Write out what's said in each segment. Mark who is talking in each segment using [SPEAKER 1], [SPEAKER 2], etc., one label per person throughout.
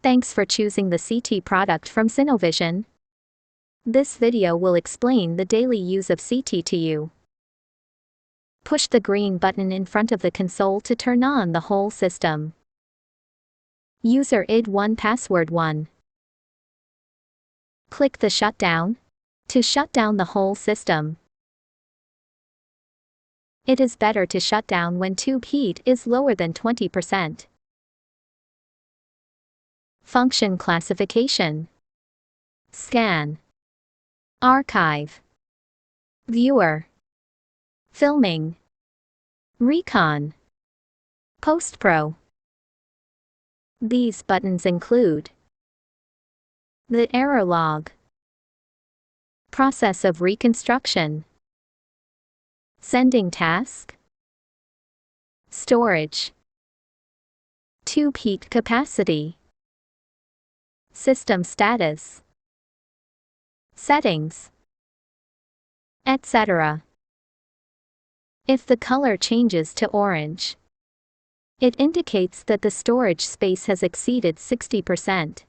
[SPEAKER 1] Thanks for choosing the CT product from Synovision. This video will explain the daily use of CT to you. Push the green button in front of the console to turn on the whole system. User ID 1 password 1. Click the shutdown to shut down the whole system. It is better to shut down when tube heat is lower than 20%. Function classification: scan, archive, viewer, filming, recon, post-pro. These buttons include the error log, process of reconstruction, sending task, storage, tube heat capacity, system status, settings, etc. If the color changes to orange, it indicates that the storage space has exceeded 60%.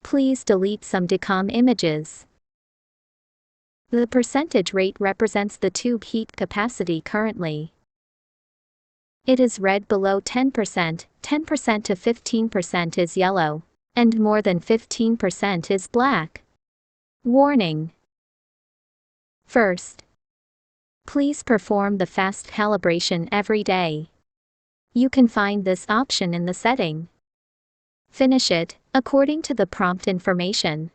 [SPEAKER 1] Please delete some DCOM images. The percentage rate represents the tube heat capacity currently. It is red below 10%, 10% to 15% is yellow, and more than 15% is black. Warning. First, please perform the fast calibration every day. You can find this option in the setting. Finish it according to the prompt information.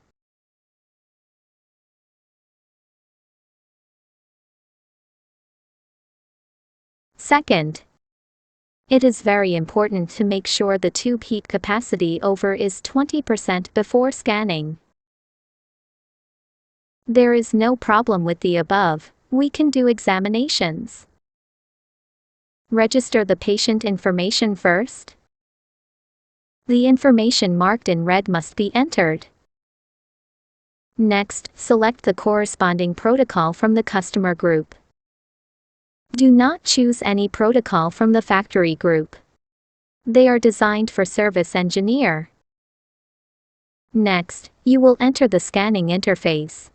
[SPEAKER 1] Second, it is very important to make sure the tube heat capacity over is 20% before scanning. There is no problem with the above. We can do examinations. Register the patient information first. The information marked in red must be entered. Next, select the corresponding protocol from the customer group. Do not choose any protocol from the factory group. They are designed for service engineer. Next, you will enter the scanning interface.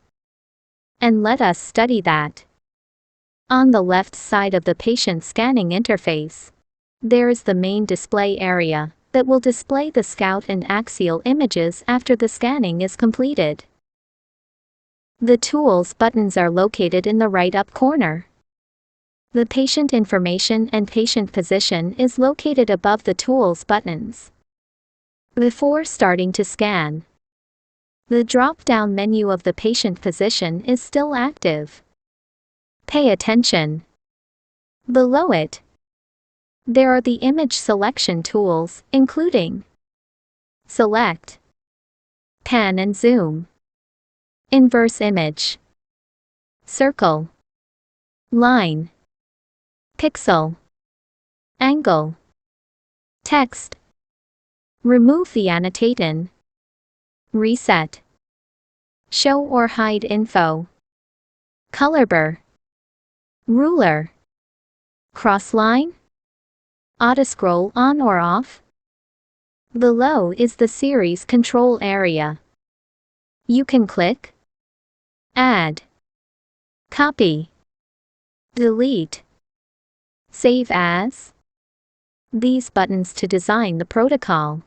[SPEAKER 1] And let us study that. On the left side of the patient scanning interface, there is the main display area that will display the scout and axial images after the scanning is completed. The tools buttons are located in the right up corner. The patient information and patient position is located above the tools buttons. Before starting to scan, the drop-down menu of the patient position is still active. Pay attention. Below it, there are the image selection tools, including Select, Pan and Zoom, Inverse Image, Circle, Line, Pixel, Angle, Text, Remove the annotatin, Reset, Show or hide info, Color blur, Ruler, Crossline, Autoscroll on or off. Below is the series control area. You can click, add, copy, delete, save as. These buttons to design the protocol.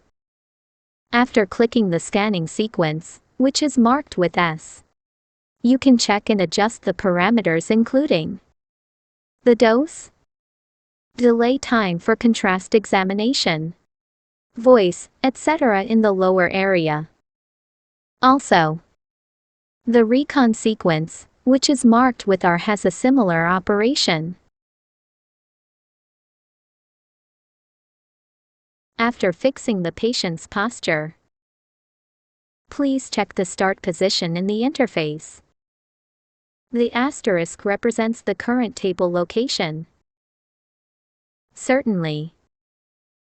[SPEAKER 1] After clicking the scanning sequence, which is marked with S, you can check and adjust the parameters including the dose, delay time for contrast examination, voice, etc. in the lower area. Also, the recon sequence, which is marked with R, has a similar operation. After fixing the patient's posture, please check the start position in the interface. The asterisk represents the current table location. Certainly,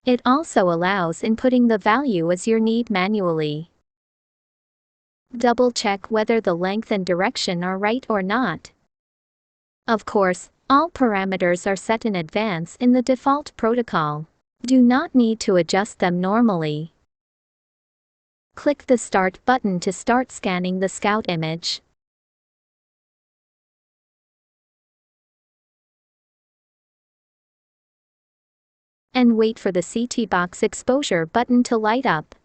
[SPEAKER 1] it also allows inputting the value as you need manually. Double-check whether the length and direction are right or not. Of course, all parameters are set in advance in the default protocol. Do not need to adjust them normally. Click the Start button to start scanning the SCOUT image. And wait for the CT box exposure button to light up.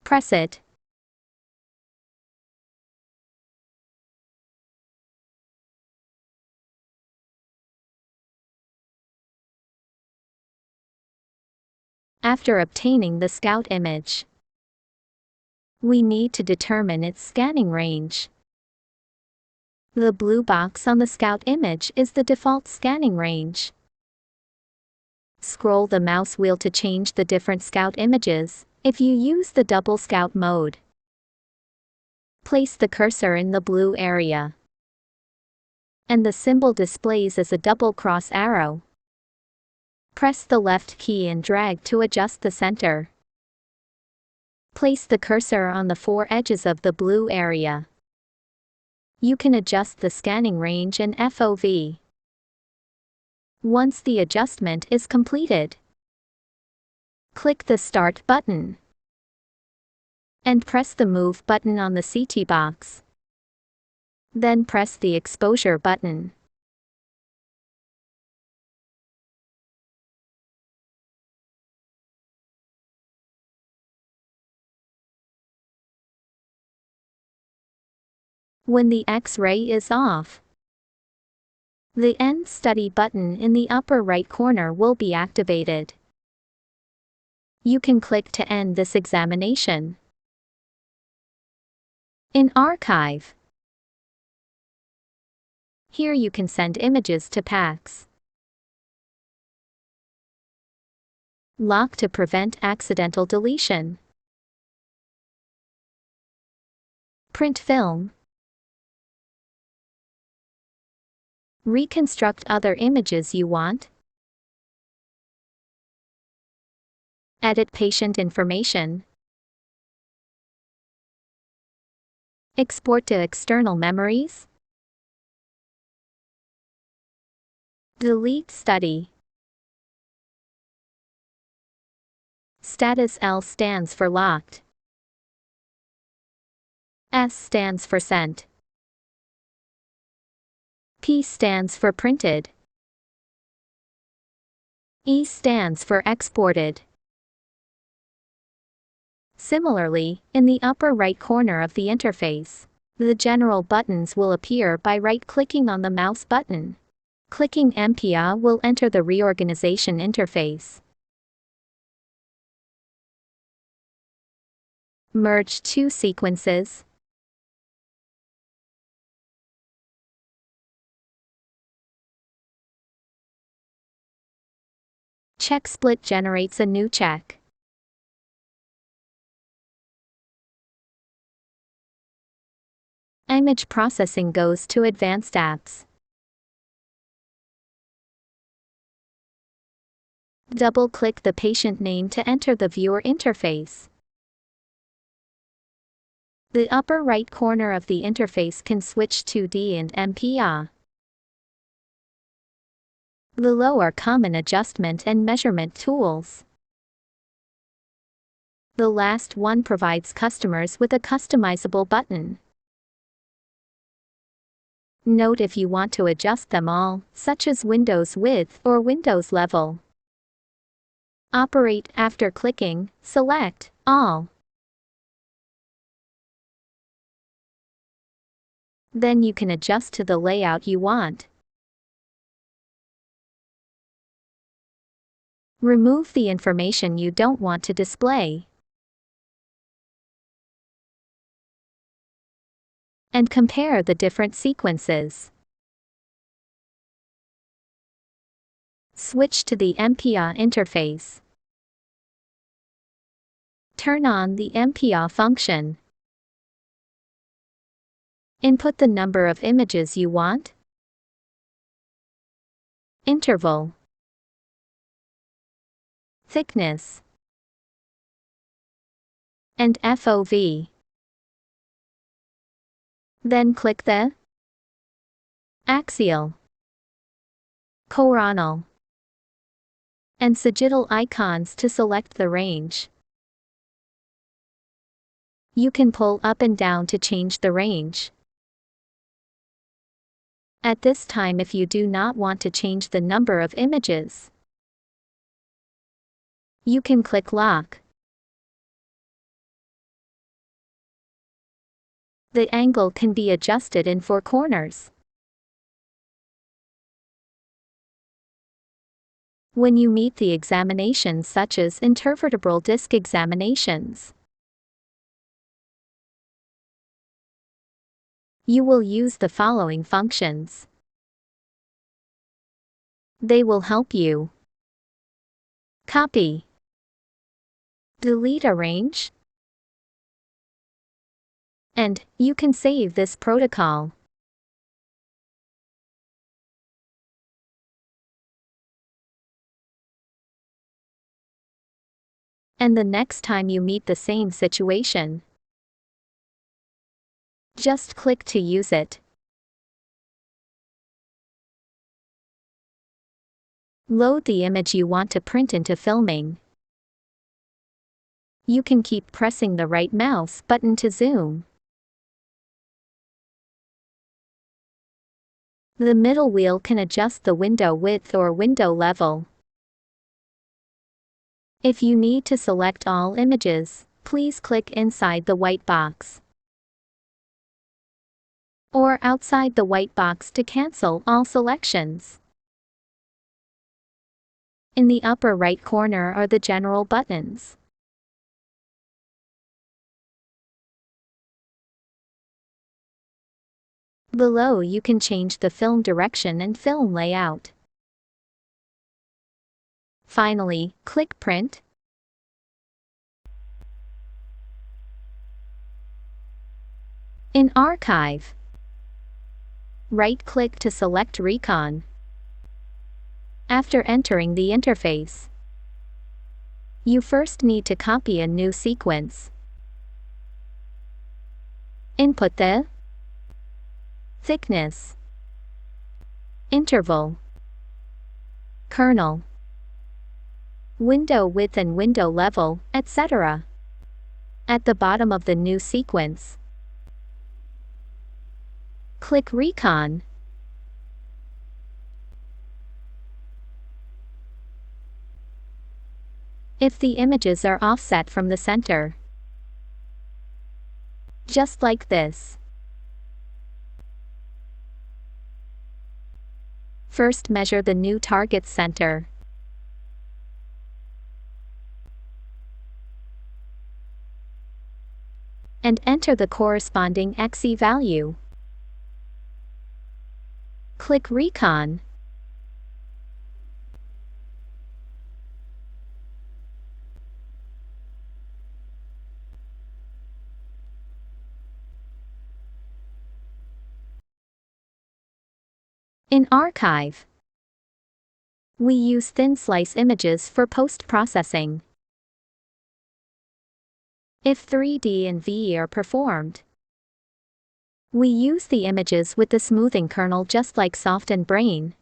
[SPEAKER 1] Press it. After obtaining the SCOUT image, we need to determine its scanning range. The blue box on the SCOUT image is the default scanning range. Scroll the mouse wheel to change the different SCOUT images, if you use the double SCOUT mode. Place the cursor in the blue area, and the symbol displays as a double cross arrow. Press the left key and drag to adjust the center. Place the cursor on the four edges of the blue area. You can adjust the scanning range and FOV. Once the adjustment is completed, click the Start button and press the Move button on the CT box. Then press the Exposure button. When the X-ray is off, the End Study button in the upper right corner will be activated. You can click to end this examination. In Archive, here you can send images to PACS. Lock to prevent accidental deletion. Print film. Reconstruct other images you want. Edit patient information. Export to external memories. Delete study. Status L stands for locked. S stands for sent. P stands for printed. E stands for exported. Similarly, in the upper right corner of the interface, the general buttons will appear by right-clicking on the mouse button. Clicking MPA will enter the reorganization interface. Merge two sequences. Check split generates a new check. Image processing goes to advanced apps. Double-click the patient name to enter the viewer interface. The upper right corner of the interface can switch 2D and MPA. Below are common adjustment and measurement tools. The last one provides customers with a customizable button. Note if you want to adjust them all, such as Windows width or Windows level. Operate after clicking, select all. Then you can adjust to the layout you want. Remove the information you don't want to display. And compare the different sequences. Switch to the MPA interface. Turn on the MPA function. Input the number of images you want, interval, thickness, and FOV. Then click the axial, coronal, and sagittal icons to select the range. You can pull up and down to change the range. At this time, if you do not want to change the number of images, you can click Lock. The angle can be adjusted in 4 corners. When you meet the examinations such as intervertebral disc examinations, you will use the following functions. They will help you copy, delete a range, and you can save this protocol. And the next time you meet the same situation, just click to use it. Load the image you want to print into filming. You can keep pressing the right mouse button to zoom. The middle wheel can adjust the window width or window level. If you need to select all images, please click inside the white box or outside the white box to cancel all selections. In the upper right corner are the general buttons. Below you can change the film direction and film layout. Finally, click Print. In Archive, right-click to select Recon. After entering the interface, you first need to copy a new sequence. Input the thickness, interval, kernel, window width and window level, etc. At the bottom of the new sequence, click Recon. If the images are offset from the center, just like this. First measure the new target's center. And enter the corresponding XE value. Click Recon. In Archive, we use thin slice images for post-processing. If 3D and VE are performed, we use the images with the smoothing kernel just like Soft and Brain.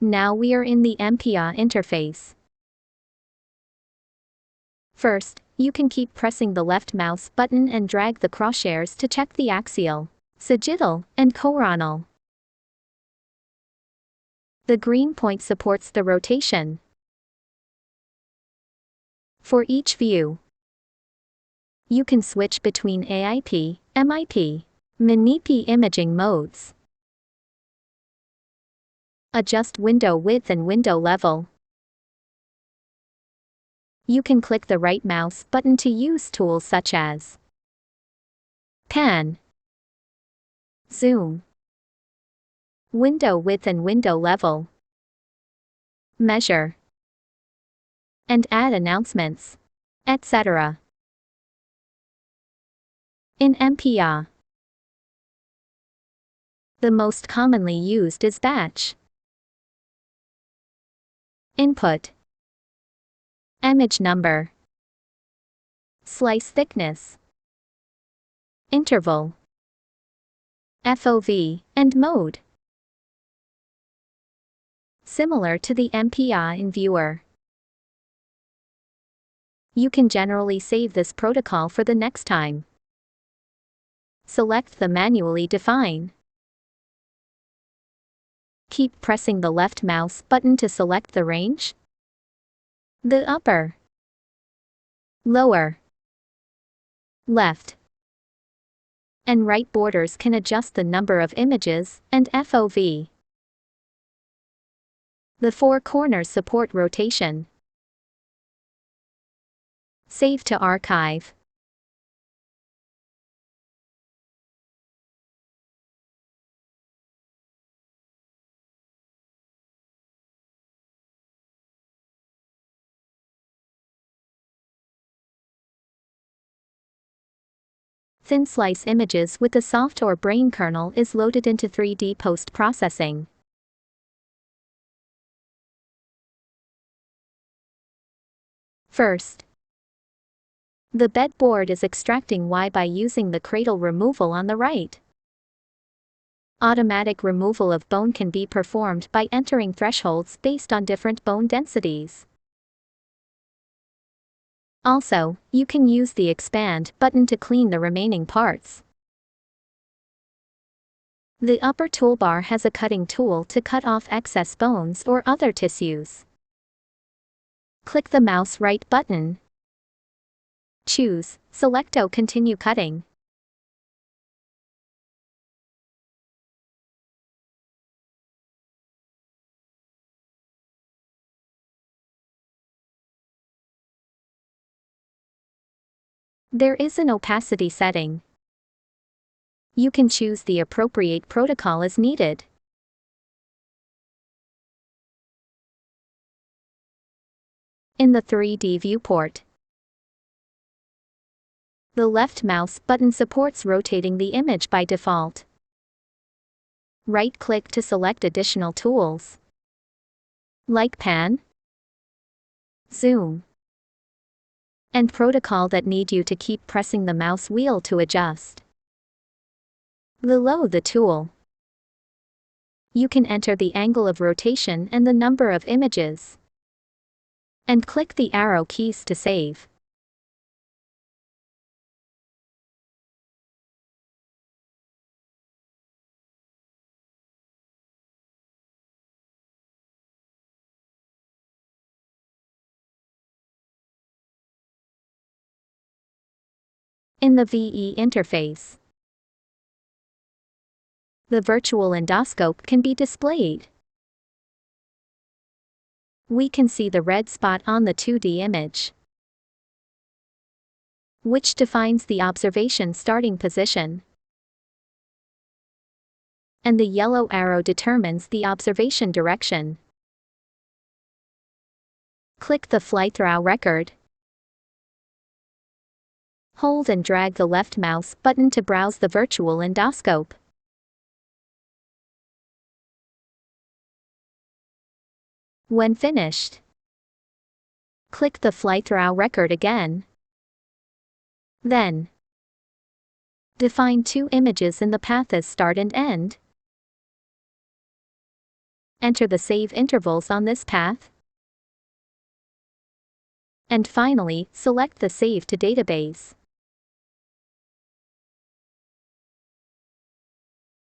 [SPEAKER 1] Now we are in the MPA interface. First, you can keep pressing the left mouse button and drag the crosshairs to check the axial, sagittal, and coronal. The green point supports the rotation. For each view, you can switch between AIP, MIP, MINIP imaging modes. Adjust window width and window level. You can click the right mouse button to use tools such as Pan, Zoom, window width and window level, measure, and add announcements, etc. In MPA, the most commonly used is batch. Input, image number, slice thickness, interval, FOV, and mode. similar to the MPI in Viewer. You can generally save this protocol for the next time. Select the Manually Define. Keep pressing the left mouse button to select the range. The upper, lower, left, and right borders can adjust the number of images and FOV. The four corners support rotation. Save to archive. Thin slice images with the soft or brain kernel is loaded into 3D post-processing. First, the bed board is extracting Y by using the cradle removal on the right. Automatic removal of bone can be performed by entering thresholds based on different bone densities. Also, you can use the Expand button to clean the remaining parts. The upper toolbar has a cutting tool to cut off excess bones or other tissues. Click the mouse right button. Choose Selecto Continue Cutting. There is an opacity setting. You can choose the appropriate protocol as needed. In the 3D viewport, the left mouse button supports rotating the image by default. Right-click to select additional tools, like pan, zoom, and protocol that need you to keep pressing the mouse wheel to adjust. Below the tool, you can enter the angle of rotation and the number of images, and click the arrow keys to save. In the VE interface, the virtual endoscope can be displayed. We can see the red spot on the 2D image, which defines the observation starting position, and the yellow arrow determines the observation direction. Click the fly-through record. Hold and drag the left mouse button to browse the virtual endoscope. When finished, click the fly-through record again. Then, define two images in the path as start and end. Enter the save intervals on this path. And finally, select the Save to Database.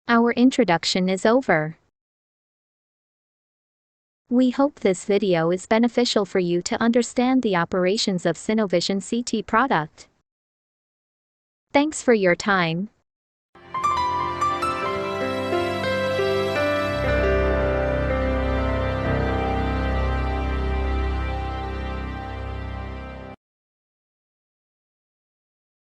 [SPEAKER 1] Our introduction is over. We hope this video is beneficial for you to understand the operations of Synovision CT product. Thanks for your time.